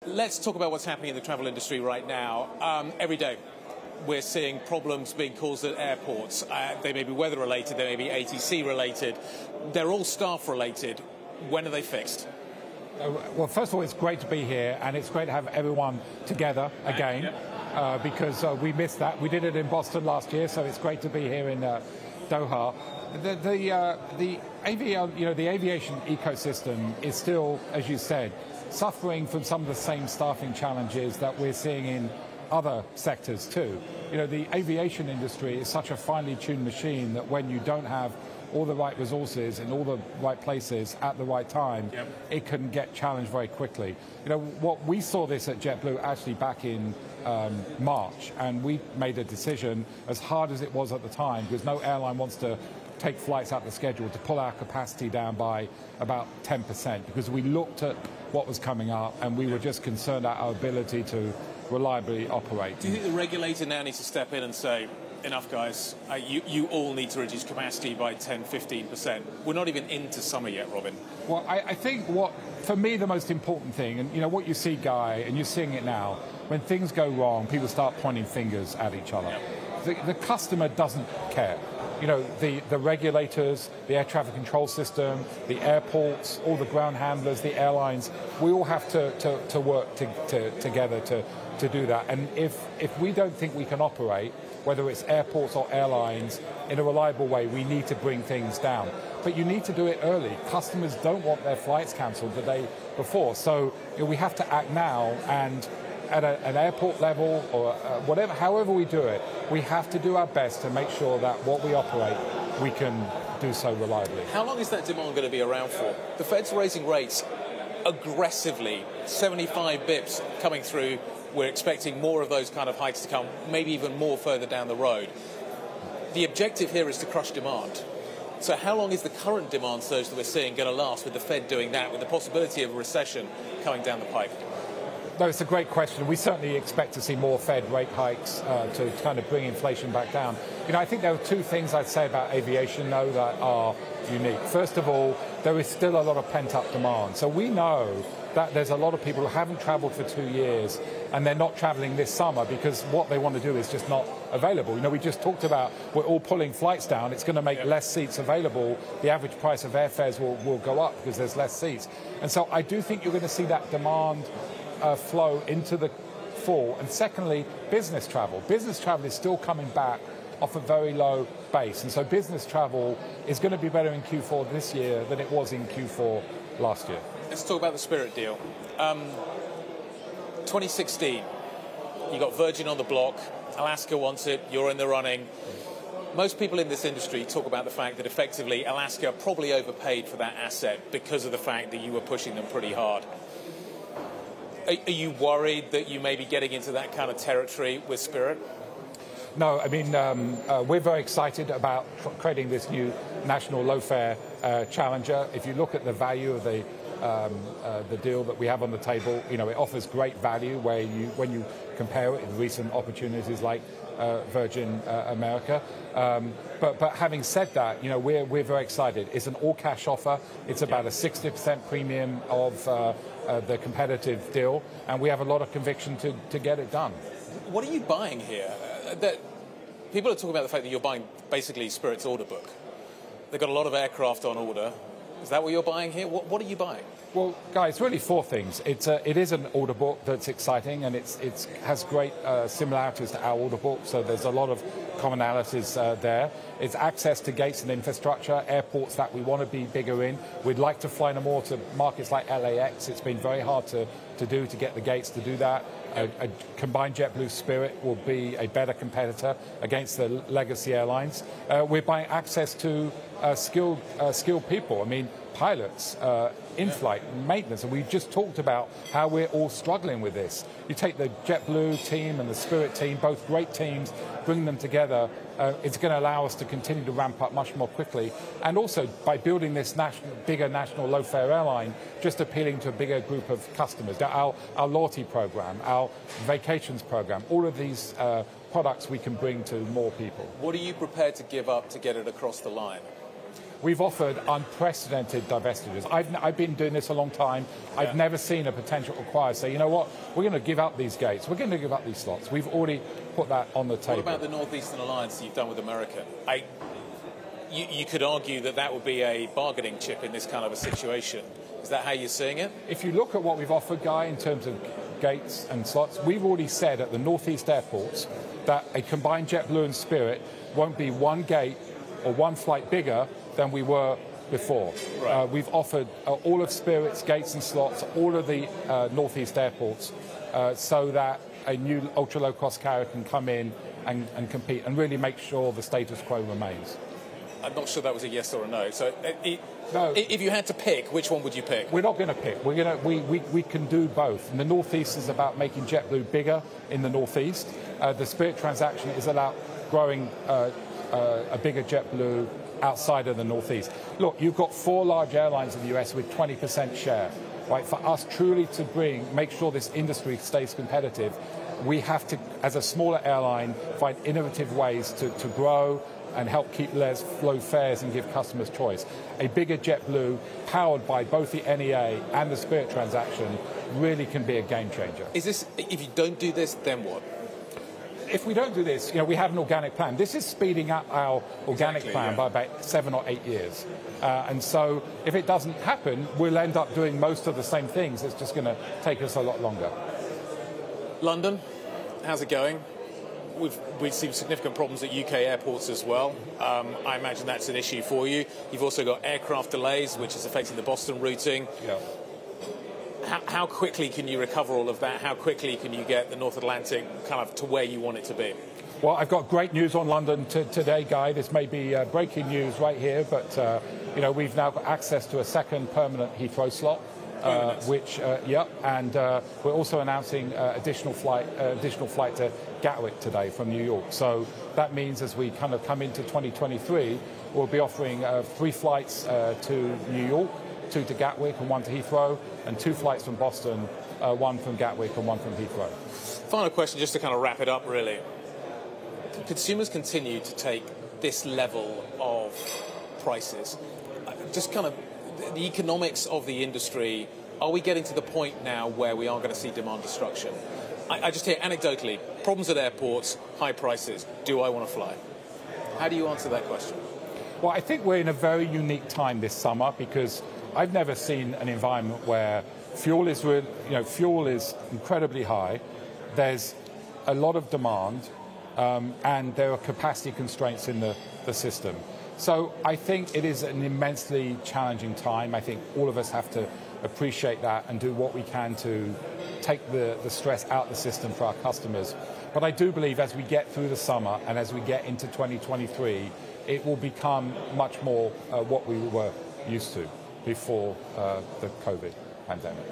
Let's talk about what's happening in the travel industry right now. Every day we're seeing problems being caused at airports. They may be weather-related, they may be ATC-related. They're all staff-related. When are they fixed? Well, first of all, it's great to be here, and it's great to have everyone together again, because we missed that. We did it in Boston last year, so it's great to be here in Doha. The aviation ecosystem is still, as you said, suffering from some of the same staffing challenges that we're seeing in other sectors too. The aviation industry is such a finely tuned machine that when you don't have all the right resources in all the right places at the right time, it can get challenged very quickly. What we saw this at JetBlue actually back in March, and we made a decision, as hard as it was at the time, because no airline wants to take flights out of the schedule, to pull our capacity down by about 10%, because we looked at what was coming up and we were just concerned at our ability to reliably operate. Do you think the regulator now needs to step in and say, enough guys, you all need to reduce capacity by 10, 15%? We're not even into summer yet, Robin. Well, I think for me, the most important thing, and what you see, Guy, and you're seeing it now, when things go wrong, people start pointing fingers at each other. The customer doesn't care. The regulators, the air traffic control system, the airports, all the ground handlers, the airlines, we all have to work together to do that. And if we don't think we can operate, whether it's airports or airlines, in a reliable way, we need to bring things down. But you need to do it early. Customers don't want their flights cancelled the day before. So we have to act now, and at an airport level or whatever, however we do it, we have to do our best to make sure that what we operate, we can do so reliably. How long is that demand going to be around for? The Fed's raising rates aggressively, 75 bips coming through. We're expecting more of those kind of hikes to come, maybe even more further down the road. The objective here is to crush demand. So how long is the current demand surge that we're seeing going to last with the Fed doing that, with the possibility of a recession coming down the pipe? No, it's a great question. We certainly expect to see more Fed rate hikes to kind of bring inflation back down. I think there are two things I'd say about aviation, though, that are unique. First of all, there is still a lot of pent-up demand. So we know that there's a lot of people who haven't traveled for 2 years and they're not traveling this summer because what they want to do is just not available. We just talked about we're all pulling flights down. It's going to make less seats available. The average price of airfares will go up because there's less seats. And so I do think you're going to see that demand flow into the fall. And secondly, business travel. Business travel is still coming back off a very low base. And so business travel is going to be better in Q4 this year than it was in Q4 last year. Let's talk about the Spirit deal. 2016, you got Virgin on the block, Alaska wants it, you're in the running. Most people in this industry talk about the fact that effectively Alaska probably overpaid for that asset because of the fact that you were pushing them pretty hard. Are you worried that you may be getting into that kind of territory with Spirit? No, I mean, we're very excited about creating this new national low-fare challenger. If you look at the value of the deal that we have on the table, it offers great value when you compare it with recent opportunities like Virgin America. But having said that, we're very excited. It's an all-cash offer. It's about a 60% premium of the competitive deal, and we have a lot of conviction to get it done. What are you buying here? People are talking about the fact that you're buying basically Spirit's order book. They've got a lot of aircraft on order. Is that what you're buying here? What are you buying? Well, guys, really four things. It is an order book that's exciting, and it has great similarities to our order book, so there's a lot of commonalities there. It's access to gates and infrastructure, airports that we want to be bigger in. We'd like to fly more to markets like LAX. It's been very hard to get the gates to do that. A combined JetBlue Spirit will be a better competitor against the legacy airlines. We're buying access to skilled people. I mean, pilots, in-flight, maintenance, and we just talked about how we're all struggling with this. You take the JetBlue team and the Spirit team, both great teams, bring them together, it's going to allow us to continue to ramp up much more quickly. And also, by building this bigger national low-fare airline, just appealing to a bigger group of customers. Our loyalty program, our vacations program, all of these products we can bring to more people. What are you prepared to give up to get it across the line? we've offered unprecedented divestitures. I've been doing this a long time. I've never seen a potential acquirer say, you know what, we're going to give up these gates, we're going to give up these slots. We've already put that on the table. What about the Northeastern Alliance you've done with America? You could argue that would be a bargaining chip in this kind of a situation. Is that how you're seeing it? If you look at what we've offered, Guy, in terms of gates and slots, we've already said at the Northeast airports that a combined JetBlue and Spirit won't be one gate or one flight bigger than we were before. Right. We've offered all of Spirit's gates and slots, all of the Northeast airports, so that a new ultra-low-cost carrier can come in and compete and really make sure the status quo remains. I'm not sure that was a yes or a no. So no. If you had to pick, which one would you pick? We're not going to pick. We can do both. And the Northeast is about making JetBlue bigger in the Northeast. The Spirit transaction is about growing a bigger JetBlue outside of the Northeast. Look, you've got 4 large airlines in the US with 20% share. Right? For us truly to make sure this industry stays competitive, we have to, as a smaller airline, find innovative ways to grow and help keep low fares and give customers choice. A bigger JetBlue, powered by both the NEA and the Spirit transaction, really can be a game changer. Is this, if you don't do this, then what? If we don't do this, we have an organic plan. This is speeding up our organic plan by about 7 or 8 years. And so if it doesn't happen, we'll end up doing most of the same things. It's just going to take us a lot longer. London, how's it going? We've seen significant problems at UK airports as well. I imagine that's an issue for you. You've also got aircraft delays, which is affecting the Boston routing. Yeah. How quickly can you recover all of that? How quickly can you get the North Atlantic kind of to where you want it to be? Well, I've got great news on London today, Guy. This may be breaking news right here, but we've now got access to a second permanent Heathrow slot. And we're also announcing additional flight to Gatwick today from New York. So that means as we kind of come into 2023, we'll be offering 3 flights to New York, 2 to Gatwick and 1 to Heathrow, and 2 flights from Boston, 1 from Gatwick and 1 from Heathrow. Final question, just to kind of wrap it up, really. Consumers continue to take this level of prices. Just kind of the economics of the industry, are we getting to the point now where we are going to see demand destruction? I just hear anecdotally, problems at airports, high prices, do I want to fly? How do you answer that question? Well, I think we're in a very unique time this summer because I've never seen an environment where fuel is incredibly high, there's a lot of demand, and there are capacity constraints in the system. So I think it is an immensely challenging time. I think all of us have to appreciate that and do what we can to take the stress out of the system for our customers. But I do believe as we get through the summer and as we get into 2023, it will become much more what we were used to before the COVID pandemic.